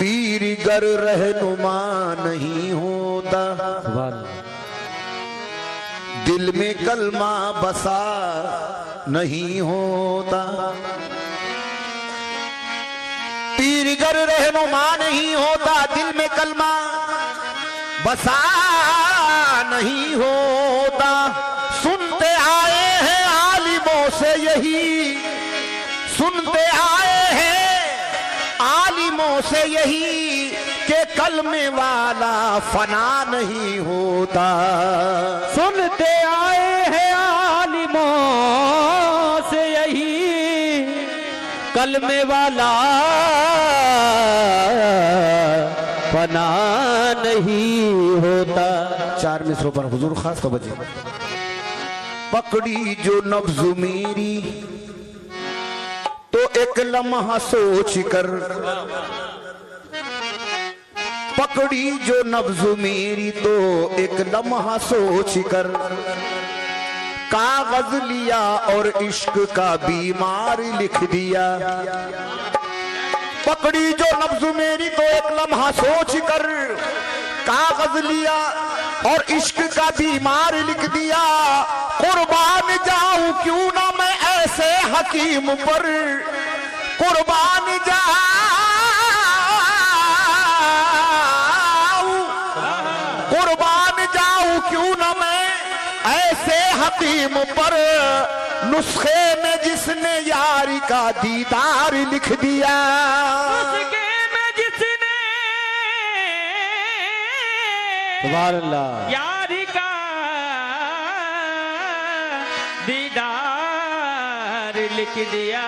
पीर गर रहनुमा नहीं होता, दिल में कलमा बसा नहीं होता। पीर गर रहनुमा नहीं होता, दिल में कलमा बसा नहीं होता। सुनते आए हैं आलिमों से यही, सुनते आए हैं आलिमों से यही के कलमे वाला फना नहीं होता। सुनते आए हैं आलिमों से यही, कलमे वाला फना नहीं होता। चार मिसरों पर हुजूर खास तवज्जो। पकड़ी जो नब्ज मेरी तो एक लम्हा सोच कर, पकड़ी जो नब्ज मेरी तो एक लम्हा सोच कर, कागज लिया और इश्क का बीमार लिख दिया। पकड़ी जो नब्ज मेरी तो एक लम्हा सोच कर, कागज लिया और इश्क का बीमार लिख दिया। कुर्बान जाऊं क्यों ना मैं ऐसे हकीम पर, कुर्बान जाऊं, कुर्बान जाऊं क्यों ना मैं ऐसे हकीम पर, नुस्खे में जिसने यारी का दीदार लिख दिया। नुस्खे में जिसने सुभान अल्लाह यारी का दीदार लिख दिया।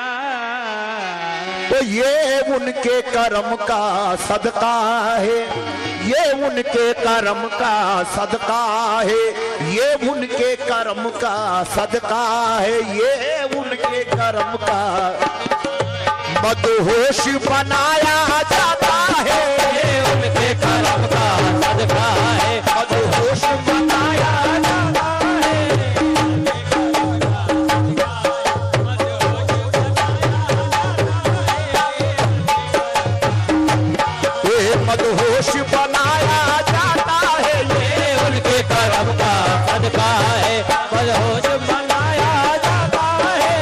तो ये उनके करम का सदका है, ये उनके करम का सदका है, ये उनके करम का सदका है, ये उनके करम का मदहोश बनाया जाता है। ये उनके करम का सदका है, मदहोश बनाया जाता है। ये मदहोश बनाया जाता है, ये उनके करम का सदका है, मदहोश बनाया जाता है।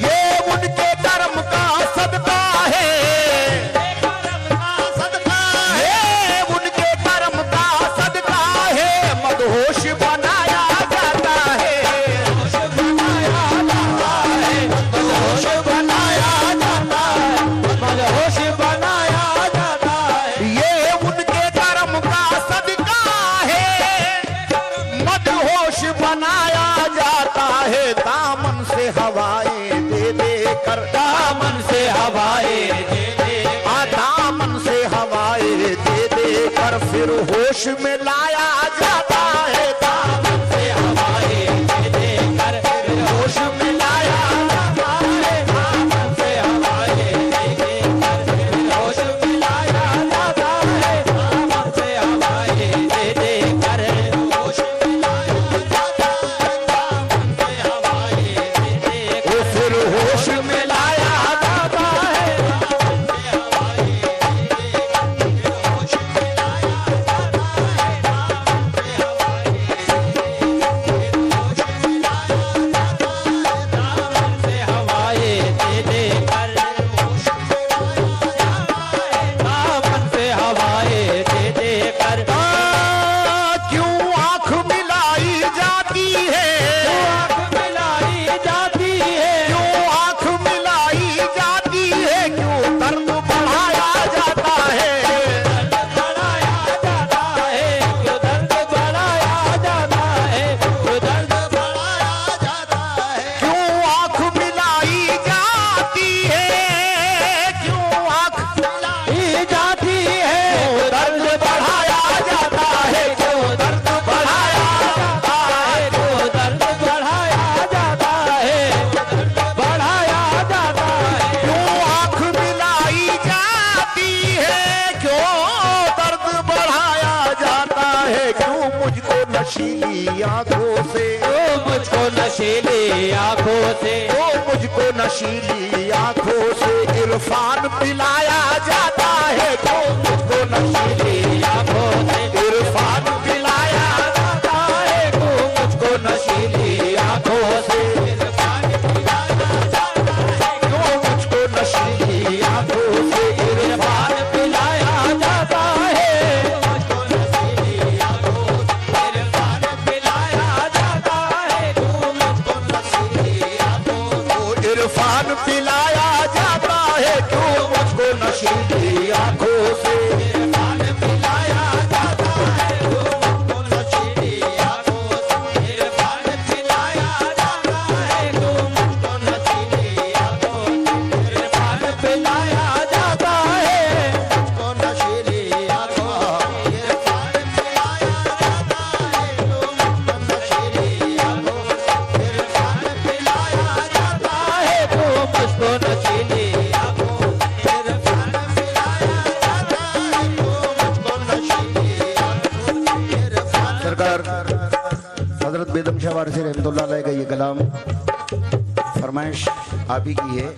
ये उनके कर्म का सदका है, सदका है, ये उनके कर्म का सदका है, मदहोश बनाया जाता है, मदहोश बनाया जाता है, मदहोश बनाया जाता है। ये उनके कर्म का सदका है, मदहोश बनाया जाता है। दामन से हवाएं दे दे कर, दामन से हवाएं दे दे, दामन से हवाएं दे दे कर फिर होश में लाया जाता है। दामन से हवाएं दे दे कर फिर होश में लाया जाता है। दामन से हवाएं दे दे कर फिर होश में लाया जाता है। दामन से हवाएं दे दे कर होश में लाया जाता है। दामन से हवाएं दे दे वो फिर होश में लाया जाता है। दामन से हवाएं दे दे कर होश में लाया जाता है। दामन से नशीली आंखों से, तू मुझको नशीली आंखों से, वो मुझको नशीली आंखों से इरफान पिलाया जाता है। तो मुझको नशीली आंखों से इरफान पिलाया जाता है, तू मुझको नशीली आंखों से, तो मुझको नशीली आंखों से इरफान पिलाया जाता है, मुझको नशीली आंखों से, इरफान पिलाया जाता है, तू मुझको नशीली आंखों से, इरफान पिलाया जाता है। क्यों मुझको नशीली आंखों से इरफान पिलाया जाता है, तू मुझको नशीली आंखों से, इरफान पिलाया जाता है, तू मुझको नशीली आंखों से, इरफान पिलाया जाता है, मुझको नशीली आंखों से, इरफान पिलाया जाता है, तू मुझको नशीली आंखों से, इरफान पिलाया जाता है, तू मुझको नशीली आंखों से, इरफान पिलाया जाता है, तू मुझको नशीली आंखों से, इरफान सरकार हजरत बेदम शाह वारसी रहमतुल्लाह अलैह का ये कलाम फरमाइश आप ही की है।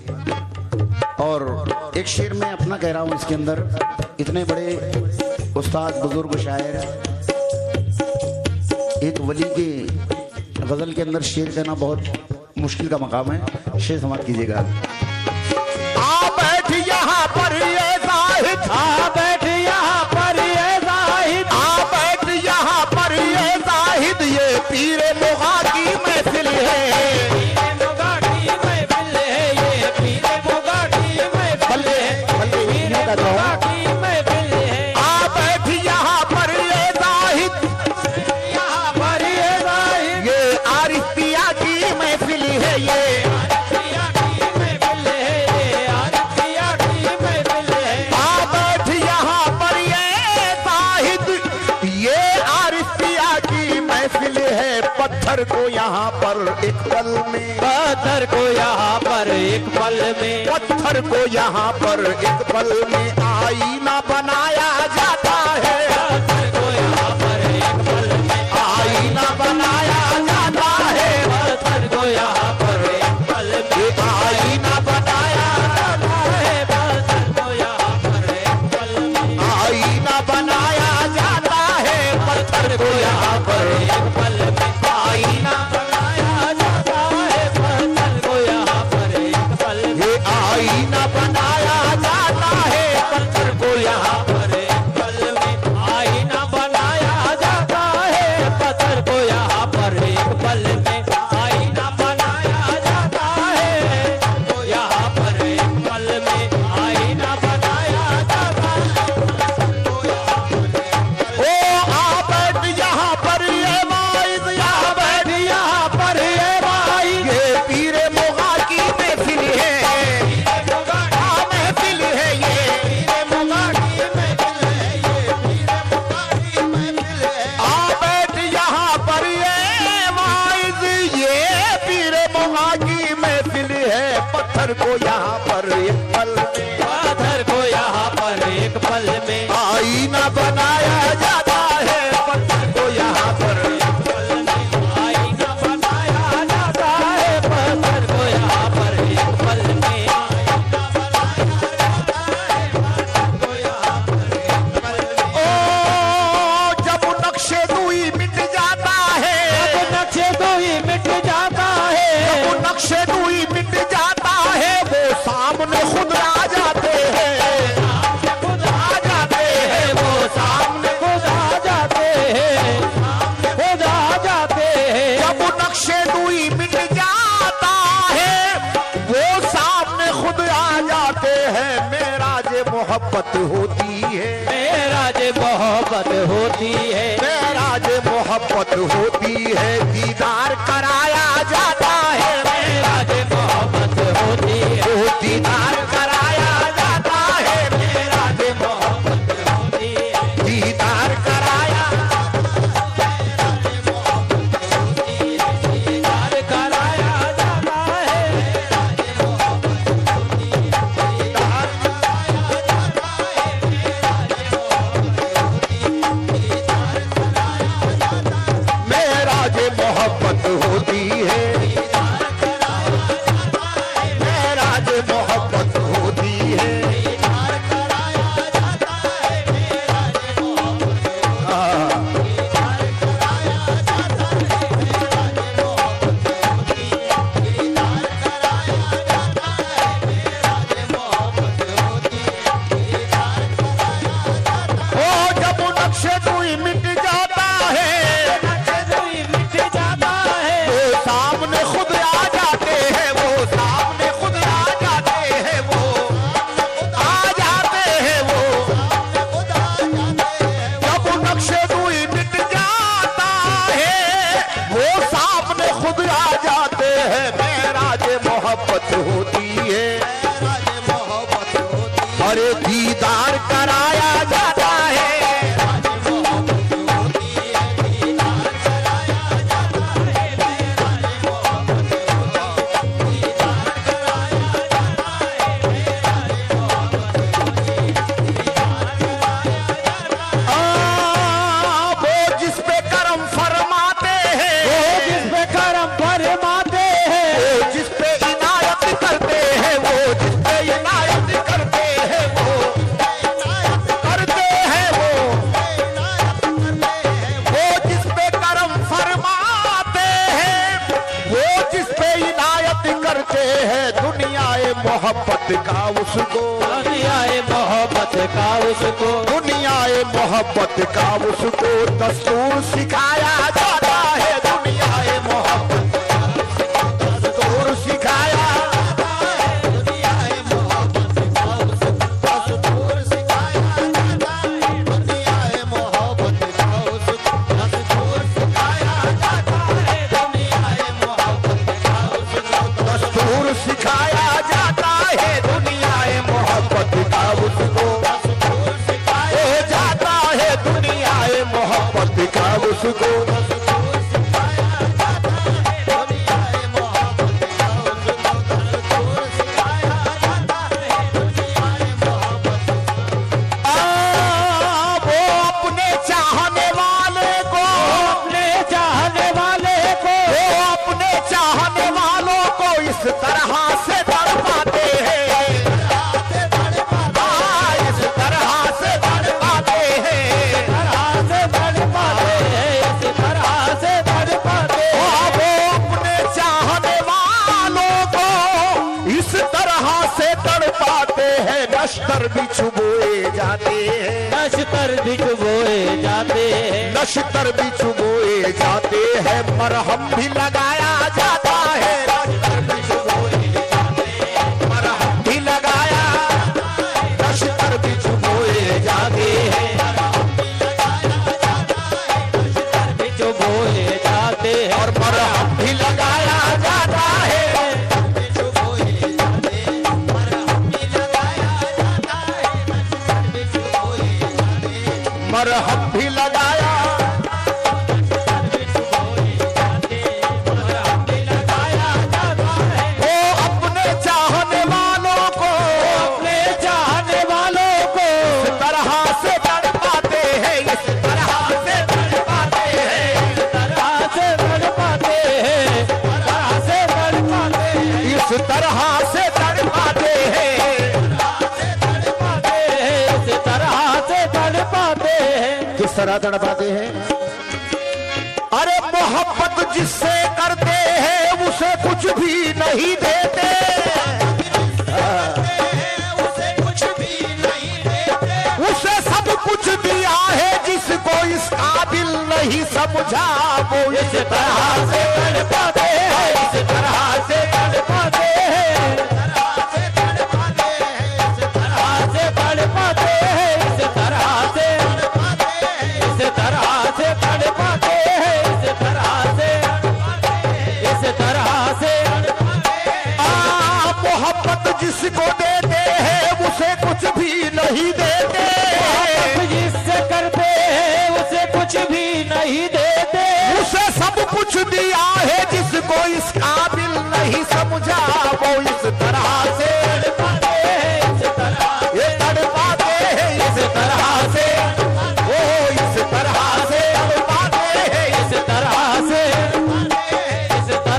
और एक शेर में अपना कह रहा हूं, इसके अंदर इतने बड़े उस्ताद बुजुर्ग शायर, एक वली के गजल के अंदर शेर कहना बहुत मुश्किल का मकाम है। शेर समाप्त कीजिएगा। आ बैठ यहाँ पर ये जाहिद, आ बैठ यहाँ पर ये जाहिद, आ बैठ यहाँ पर ये जाहिद, ये पीरे मुगा की महफिल है। पीरे मुगा की महफिल है, ये पीरे मुगा की महफिल है, पीरे मुगा की महफिल है, आ बैठ यहाँ पर ये जाहिद, यहाँ पर ये जाहिद, ये आरिफ पिया की महफिल है। ये पिया की महफिल है, ये आरिफ पिया की महफिल है, आ बैठ यहाँ पर ये जाहिद, ये आरिफ पिया की महफिल है। पत्थर को यहाँ पर एक पल में, पत्थर को यहाँ पर एक पल में, पत्थर को यहाँ पर एक पल में आईना बनाया जाता है। पत्थर को यहाँ पर एक पल में आईना बनाया जाता है। पत्थर को यहाँ पर एक पल में ये आईना बनाया जाता है, पत्थर को यहाँ पर एक पल में आईना बनाया जाता है। पत्थर को यहाँ पर एक पल में आईना, बनाया जाता है, पत्थर को यहाँ पर एक पल में ये आईना बनाया जाता है। पत्थर को यहाँ पर एक पल में आईना बनाया जाता है, पत्थर को यहाँ पर एक पल में आईना बनाया जाता है, तो यहाँ पर एक पल में आईना बनाया जाता है, तो यहाँ पर एक पल ओ आ बैठ यहाँ पर ये वाइज, यहाँ बैठ यहाँ पर ये भाई ये पीरे मुगा की महफिल है। आ महफिल है ये, पीरे मुगा की महफिल है, ये पीरे मुगा की महफिल है, आ बैठ यहाँ पर ये वाइज, ये पीरे मुगा की महफिल है। पत्थर को यहाँ पर एक पल में पत्थर को यहाँ पर एक पल में आईना बनाया जाता है। पत्थर को यहाँ पर एक पल में आईना बनाया जाता है, पत्थर को यहाँ पर एक पल में आईना बनाया जाता है, पत्थर को यहाँ पर एक पल में ओ जब नक्शे दुई मिट जाता है, अब नक्शे तो ही मिट जाता है, वो नक्शे दुई मिट जाता है। वो सामने खुद आ जाते हैं, खुद आ जाते हैं, वो सामने खुद आ जाते हैं, खुद आ जाते हैं, जब नक्शे दुई मिट जाता है, वो सामने खुद आ जाते हैं। मेराज मोहब्बत होती है, मेरा जे मोहब्बत होती है, मेराज मोहब्बत होती है। दीदार कराया जाता है, मेरा जे मोहब्बत होती है, वो दीदार कराया जाता है। मेरा जे मोहब्बत होती है, दीदार कराया, दीदार कराया जाता है, मेरा जे मोहब्बत होती है, दीदार कराया जाता है, मेरा जे मोहब्बत होती है, दीदार कराया जाता है, मेरा होती है, मेराज मोहब्बत होती है। अरे दीदार कराया जाता है, वो जिस पे करम फरमाते हैं, जिस पे करम फरमाते हैं, वो जिस पे इनायत करते हैं, वो जिस पे इनायत करते हैं, वो जिस पे करम फरमाते हैं, वो जिस पे इनायत करते हैं। दुनियाए मोहब्बत का उसको, दुनियाए मोहब्बत का उसको, दुनियाए मोहब्बत का उसको दस्तूर सिखाया जाता है। दुनियाए मोहब्बत दस्तूर सिखाया, दुनियाए मोहब्बत का उसको दस्तूर सिखाया जाता है। दुनियाए मोहब्बत का उसको दस्तूर सिखाया जाता है। दुनियाए मोहब्बत का उसको दस्तूर सिखाया जाता है। दुनियाए मोहब्बत का उसको दस्तूर सिखाया जाता है। दुनियाए मोहब्बत का उसको दस्तूर सिखाया जाता है। दुनियाए मोहब्बत का उसको दस्तूर सिखाया जाता है। दुनियाए मोहब्बत वो अपने चाहने वाले को, अपने चाहने वाले को, वो अपने चाहने वालों को इस तरह से तड़पाते हैं, इस तरह से तड़पाते हैं, तरह से तड़पाते हैं, इस तरह से तड़पाते हैं। वो अपने चाहने वालों को इस तरह से तड़पाते हैं। नश्तर भी चुबोए जाते हैं, नश्तर भी चुबोए जाते हैं, नश्तर भी चुबोए जाते हैं। मरहम भी लगाया जाता है, नश्तर भी चुबोए जाते हैं। मरहम भी लगाया, नश्तर भी चुबोए जाते हैं। भी चुबोए जाते हैं, और मरहम भी लगाया जाता है, मरहम भी लगाया। वो अपने चाहने वालों को, अपने चाहने वालों को इस तरह से तड़पाते हैं, इस तरह से तड़पाते हैं, तरह से तड़पाते हैं, तरह से तड़पाते हैं, इस तरह से तड़पाते हैं। इस तरह से तड़पाते हैं। किस तरह तड़पाते हैं? अरे मोहब्बत जिससे करते हैं उसे कुछ भी नहीं देते, उसे सब कुछ दिया है जिसको इस काबिल नहीं समझा। वो इस तरह से तड़पाते हैं, इस तरह से तड़पाते हैं, से तड़पाते हैं, इस तरह से तड़पाते हैं, इस तरह से इस तरह से तड़पाते हैं, इस तरह से इस तरह से मोहब्बत जिसको देते हैं उसे कुछ भी नहीं देते, जिससे करते हैं उसे कुछ भी नहीं देते, उसे सब कुछ दिया है जिसको इस काबिल नहीं समझा। वो इस तरह से तड़पाते हैं, इस तरह ये तड़पाते हैं, इस तरह से वो इस तरह से तड़पाते हैं, इस तरह से इस तरह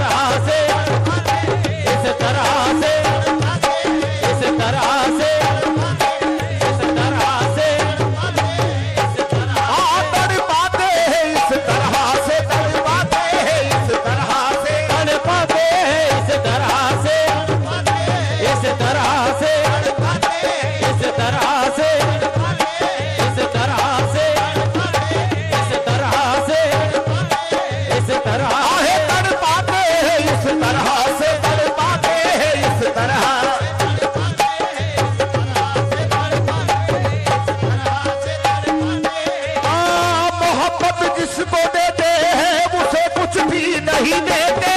नहीं देते,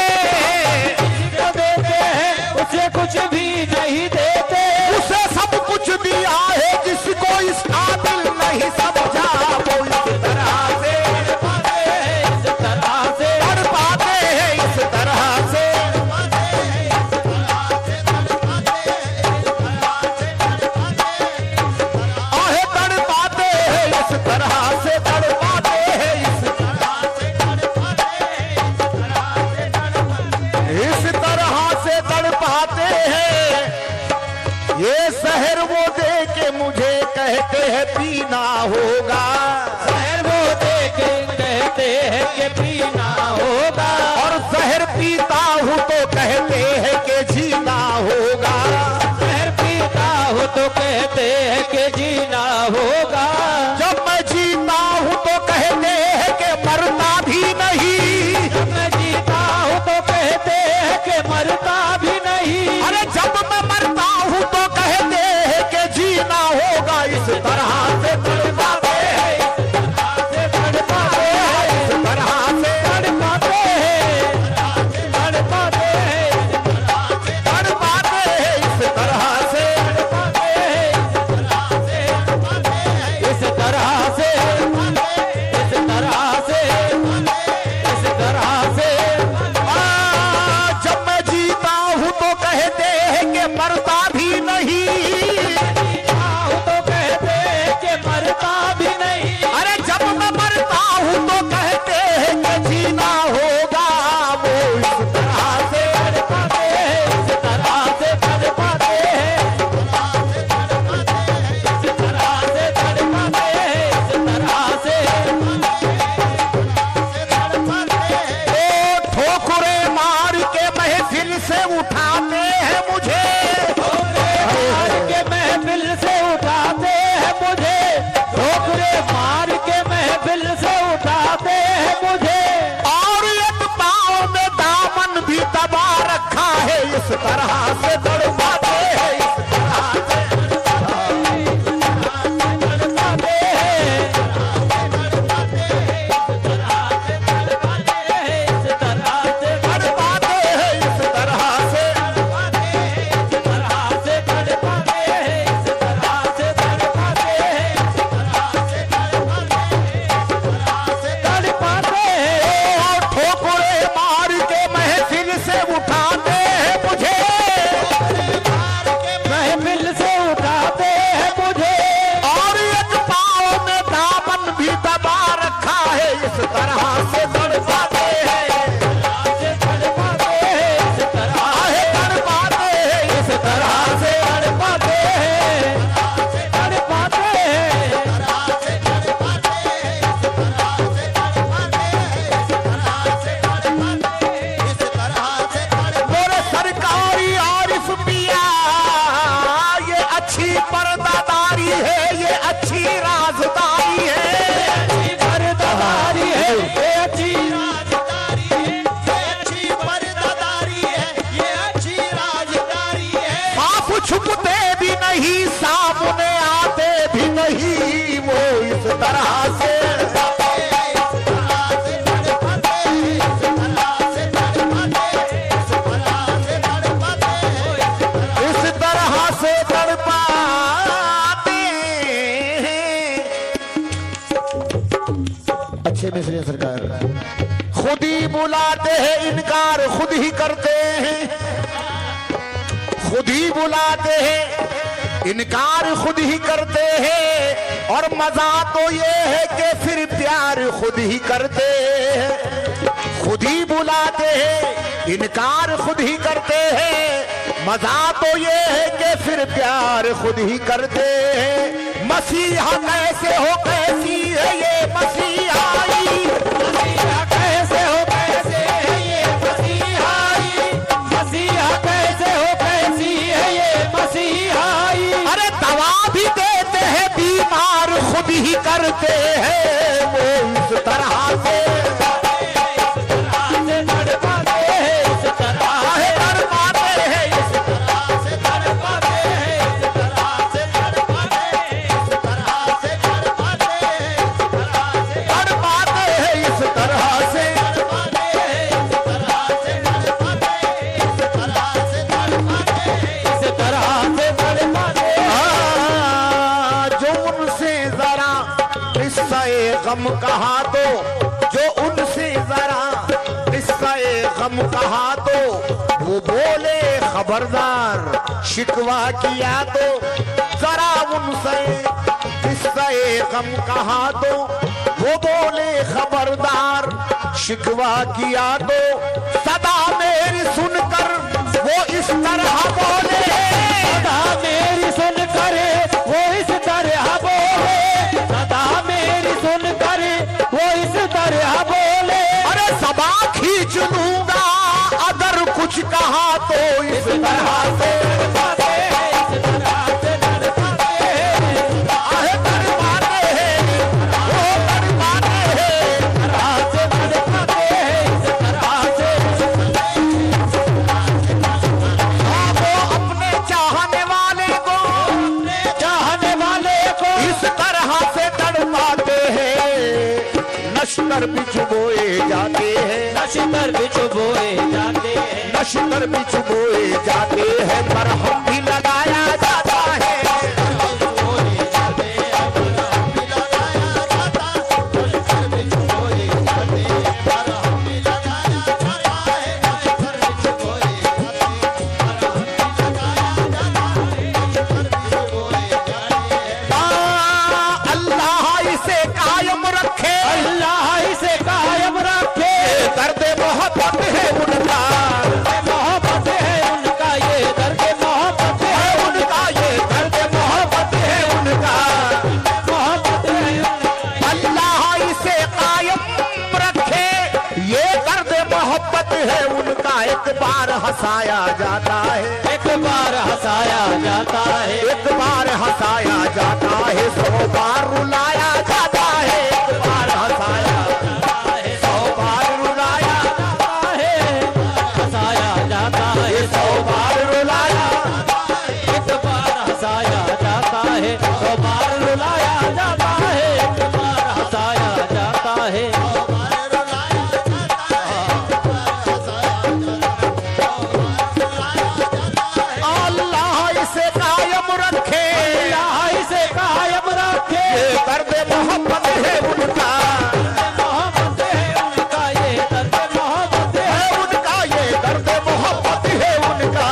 जिसको देते हैं उसे कुछ भी नहीं देते। उसे सब कुछ दिया है जिसको इस काबिल नहीं समझा, वो इस तरह से इस तरह से तड़पाते हैं, इस तरह से आहे तड़पाते हैं, इस तरह से तड़पाते हैं, इस तरह से तड़पाते हैं। ये शहर वो दे के मुझे कहते हैं पीना होगा, शहर वो दे के कहते हैं कि पीना होगा, और शहर पीता हूँ तो कहते हैं कि जीना होगा। शहर पीता हो तो कहते हैं कि जीना होगा, जब मैं जीता हूँ तो कहते हैं कि मरना भी नहीं, जब मैं जीता हूँ तो कहते हैं कि मरता भी नहीं। अरे जब मैं मरता हूँ तो कहते हैं कि जीना होगा। इस तरह से तड़पाते हैं, तड़पाते हैं, इस तरह से तड़पाते हैं, तड़पाते हैं, तड़पाते हैं, इस तरह से इस तरह से, इस तरह से, इस तरह से। जब मैं जीता हूँ तो कहते हैं कि मरता भी नहीं, तो कहते हैं कि मरता भी नहीं। अरे जब मैं मरता हूँ तो कहते हैं कि जीना होगा। वो इस तरह से तड़पाते हैं, इस तरह से तड़पाते हैं, इस तरह से तड़पाते हैं, इस तरह से। ओ ठोकरे मार के महफिल से उठाते हैं मुझे, मार के महफिल से उठाते हैं मुझे, ठोकरे मार के महफिल से उठाते हैं मुझे। और एक पाँव में दामन भी दबा रखा है। इस तरह से तड़पाते हैं, इस तरह से तड़पाते हैं, इस तरह से तड़पाते हैं, इस तरह से इस तरह से तड़पाते हैं, इस तरह से तड़पाते हैं, तड़पाते हैं। और ठोकरे मार के महफिल से उठाते हैं मुझे, महफिल से उठाते हैं मुझे, और एक पाँव में दामन भी दबा रखा है। इस तरह से तड़पाते हैं, तड़पाते हैं, इस तरह आहे तड़पाते हैं, इस तरह से तड़पाते हैं, तड़पाते हैं। मेरे सरकारी आरिफ पिया, ये अच्छी पर्दादारी है, ये अच्छी राजदारी है। पर्दादारी है, ये अच्छी आप छुपते भी नहीं, सामने आते भी नहीं। वो इस तरह से इस तरह से तड़पाते हैं। अच्छे मिस्री सरकार खुद ही बुलाते हैं, इनकार खुद ही करते हैं, खुद ही बुलाते हैं, इनकार खुद ही करते हैं। और मजा तो ये है कि फिर प्यार खुद ही करते हैं। खुद ही बुलाते हैं, इनकार खुद ही करते हैं। मजा तो ये है कि फिर प्यार खुद ही करते हैं। मसीहा कैसे हो, कैसी है ये मसीहाई, मसीहा कैसे हो, कैसे है ये मसीहाई, मसीहा कैसे हो, कैसी है ये मसीहाई। अरे दवा भी देते हैं, बीमार खुद ही करते हैं। वो इस तरह से तड़पाते हैं, इस तरह आहे तड़पाते हैं, इस तड़पाते हैं, इस तरह से तड़पाते हैं, इस तरह से गम कहा तो जो उनसे जरा किस्सा गम कहा तो वो बोले खबरदार, शिकवा किया तो जरा उनसे किस्सा गम कहा तो वो बोले खबरदार, शिकवा किया तो सदा मेरी सुनकर वो इस तरह बोले, सदा मेरी सुनकर वो इस तरह बोले, सदा मेरी सुनकर वो इस तरह बोले। अरे सबा खींच लूंगा अगर कुछ कहा तो इस तरह से नश्तर बिछ बोए जाते हैं, नश्तर बिछ बोए जाते हैं, नश्तर बिछ बोए जाते हैं, पर हम भी लगाया जाता है। एक बार हंसाया जाता है, एक बार हंसाया जाता है, एक बार हंसाया जाता है, 100 बार रुलाया जाता है, एक बार हंसाया जाता है, 100 बार रुलाया जाता है, हंसाया जाता है, 100 बार रुलाया, एक बार हंसाया जाता है, 100 बार रुलाया जाता है, एक बार हंसाया जाता है। दर्द मोहब्बत है उनका, मोहब्बत है उनका, ये दर्द मोहब्बत है उनका, ये दर्द मोहब्बत है उनका।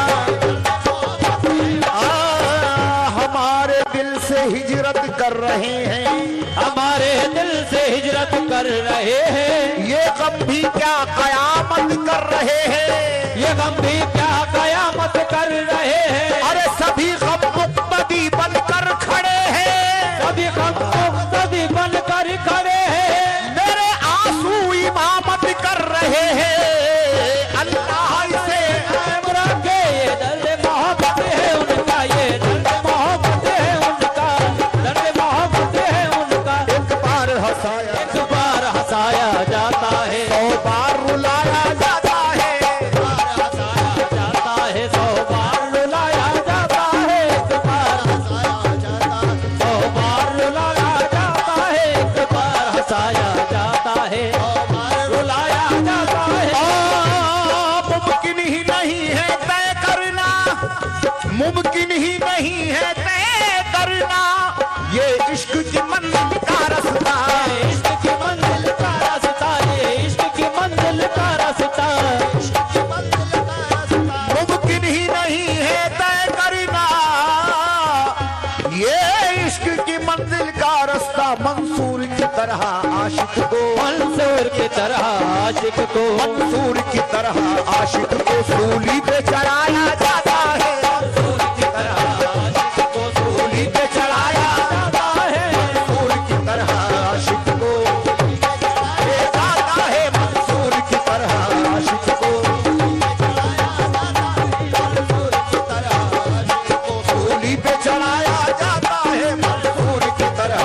हमारे दिल से हिजरत कर रहे हैं, हमारे दिल से हिजरत कर रहे हैं, ये गम भी क्या कयामत कर रहे हैं, ये गम भी क्या कयामत कर रहे हैं। अरे सभी गम मुक़्तदी बनकर खड़े हैं, सभी गम मुक़्तदी बनकर खड़े हैं, मेरे आंसू इमामत कर रहे हैं। अल्लाह से कायम रखे, ये दर्द मोहब्बत है उनका, ये दर्द मोहब्बत है उनका, दर्द मोहब्बत है उनका। एक बार हंसाया, एक बार हंसाया जाता है, 100 बार रुलाया जाता है, 100 बार रुलाया जाता है, एक बार 100 बार रुलाया जाता है, एक बार हंसाया जाता है, रुलाया जाता है। मुमकिन ही नहीं है तय करना, मुमकिन ही नहीं है तय करना, ये इश्क की मंजिल का रास्ता, इश्क की मंजिल का रास्ता, ये इश्क की मंजिल का रास्ता, मुमकिन ही नहीं है तय करना, ये इश्क की मंजिल का रास्ता। मंसूर की तरह आशिक को, मंसूर की तरह आशिक को, मंसूर की तरह आशिक को सूली पे चढ़ाया जाता है, मंसूर की तरह आशिक को सूली पे चढ़ाया जाता है, मंसूर की तरह आशिक को ले जाता है, मंसूर की तरह आशिक को सूली पे चढ़ाया जाता है, मंसूर की तरह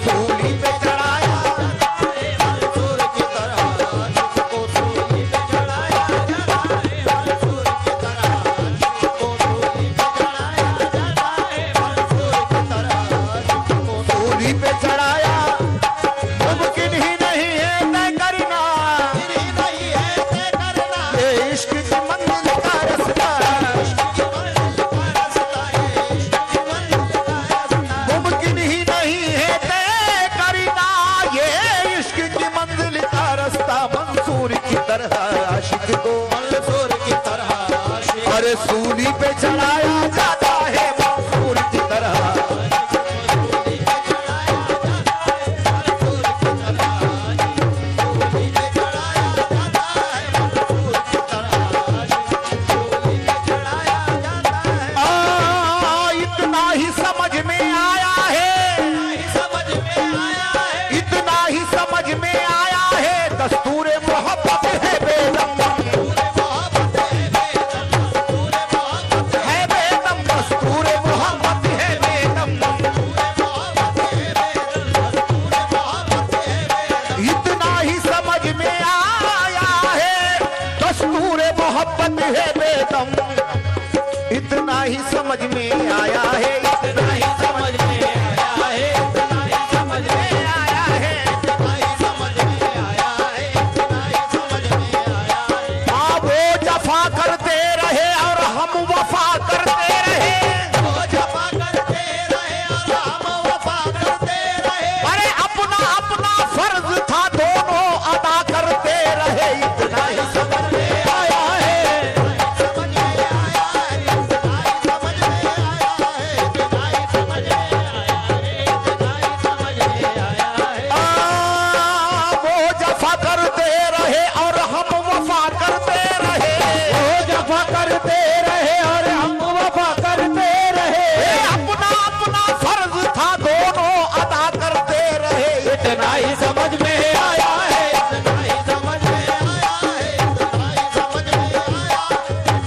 सूली पे चढ़ाया, मंसूर की तरह आशिक को सूली पे चढ़ाया जाता है। आशिक को मंसूर की तरह आशिक अरे सूली पे चढ़ाया जाता है मंसूर की तरह इतना ही समझ में आया है इतना ही समझ में आया है दस्तूर मोहब्बत है बेदम है बेदम दस्तूर मोहब्बत है बेदम इतना ही समझ में आया है दस्तूर मोहब्बत है बेदम इतना ही समझ में आया है इतना ही समझ में आया है इतना ही समझ में आया है इतना ही समझ में आया है इतना ही समझ में आया है वो जफा करते रहे और हम वफा करते रहे वो जफा करते रहे और हम वफा करते रहे अरे अपना अपना फर्ज था दोनों अदा करते रहे इतना ही समझ में आया है समझ में आया है इतना ही समझ में आया है इतना ही समझ में आया है इतना ही समझ में आया है वो जफा करते रहे और हम वफा करते रहे वो जफा करते रहे और हम वफा करते रहे अपना अपना फर्ज था दोनों अदा करते रहे इतना ही समझ में आया है इतना ही समझ में आया है इतना ही समझ में आया इतना ही समझ में आया है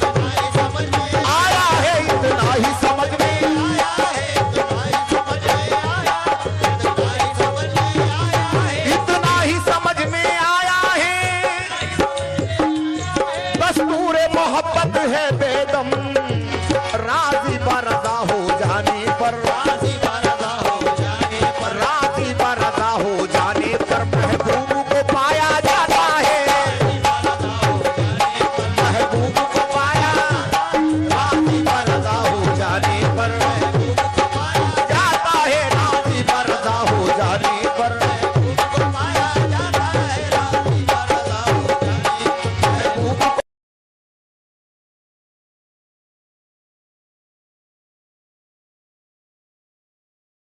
इतना ही समझ में आया है इतना ही समझ में आया इतना ही समझ में आया है इतना ही समझ में आया है दस्तूर मोहब्बत है बेदम राजी बरा